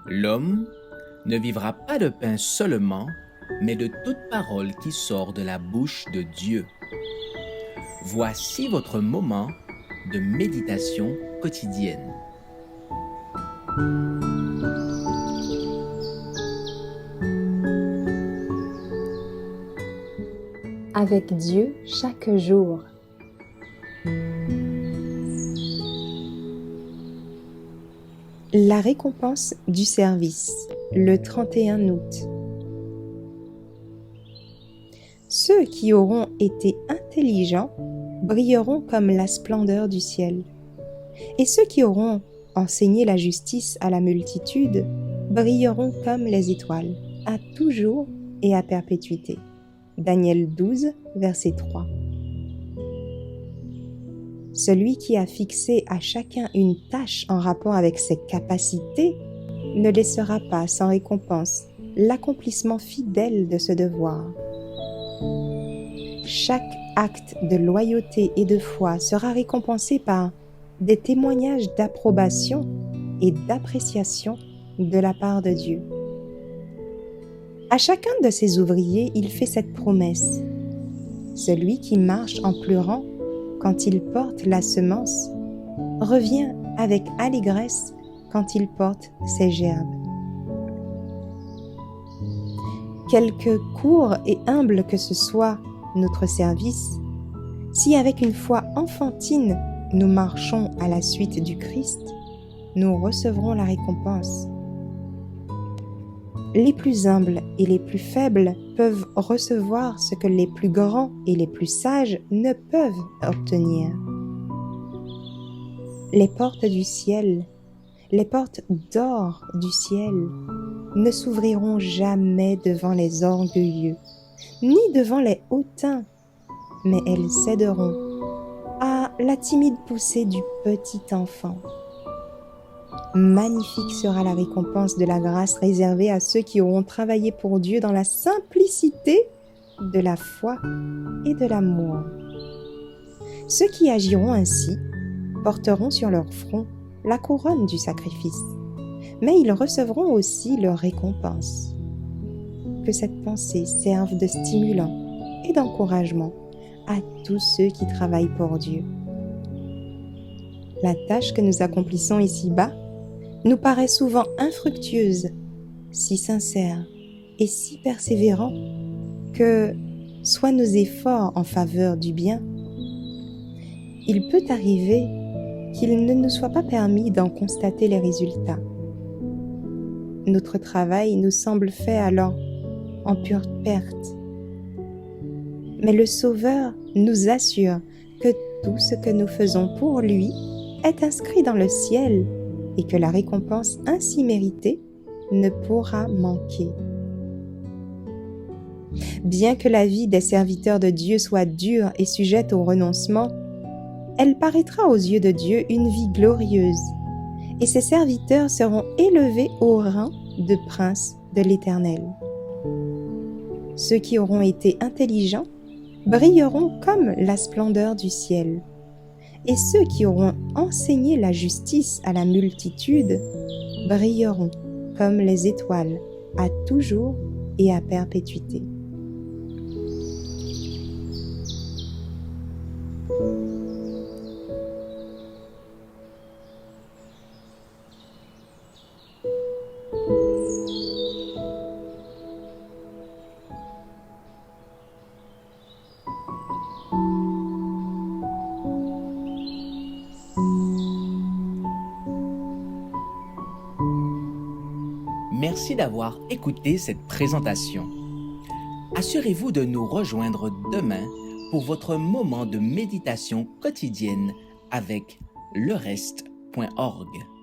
L'homme ne vivra pas de pain seulement, mais de toute parole qui sort de la bouche de Dieu. Voici votre moment de méditation quotidienne. Avec Dieu chaque jour. La récompense du service, le 31 août. Ceux qui auront été intelligents brilleront comme la splendeur du ciel. Et ceux qui auront enseigné la justice à la multitude brilleront comme les étoiles, à toujours et à perpétuité. Daniel 12, verset 3. Celui qui a fixé à chacun une tâche en rapport avec ses capacités ne laissera pas sans récompense l'accomplissement fidèle de ce devoir. Chaque acte de loyauté et de foi sera récompensé par des témoignages d'approbation et d'appréciation de la part de Dieu. À chacun de ses ouvriers, il fait cette promesse. Celui qui marche en pleurant quand il porte la semence revient avec allégresse quand il porte ses gerbes. Quelque court et humble que ce soit notre service, si avec une foi enfantine nous marchons à la suite du Christ, nous recevrons la récompense. Les plus humbles et les plus faibles peuvent recevoir ce que les plus grands et les plus sages ne peuvent obtenir. Les portes du ciel, les portes d'or du ciel, ne s'ouvriront jamais devant les orgueilleux, ni devant les hautains, mais elles céderont à la timide poussée du petit enfant. Magnifique sera la récompense de la grâce réservée à ceux qui auront travaillé pour Dieu dans la simplicité de la foi et de l'amour. Ceux qui agiront ainsi porteront sur leur front la couronne du sacrifice, mais ils recevront aussi leur récompense. Que cette pensée serve de stimulant et d'encouragement à tous ceux qui travaillent pour Dieu. La tâche que nous accomplissons ici-bas nous paraît souvent infructueuse, si sincère et si persévérant que soient nos efforts en faveur du bien, il peut arriver qu'il ne nous soit pas permis d'en constater les résultats. Notre travail nous semble fait alors en pure perte. Mais le Sauveur nous assure que tout ce que nous faisons pour lui est inscrit dans le ciel et que la récompense ainsi méritée ne pourra manquer. Bien que la vie des serviteurs de Dieu soit dure et sujette au renoncement, elle paraîtra aux yeux de Dieu une vie glorieuse, et ses serviteurs seront élevés au rang de princes de l'Éternel. Ceux qui auront été intelligents brilleront comme la splendeur du ciel. Et ceux qui auront enseigné la justice à la multitude brilleront comme les étoiles à toujours et à perpétuité. Merci d'avoir écouté cette présentation. Assurez-vous de nous rejoindre demain pour votre moment de méditation quotidienne avec lereste.org.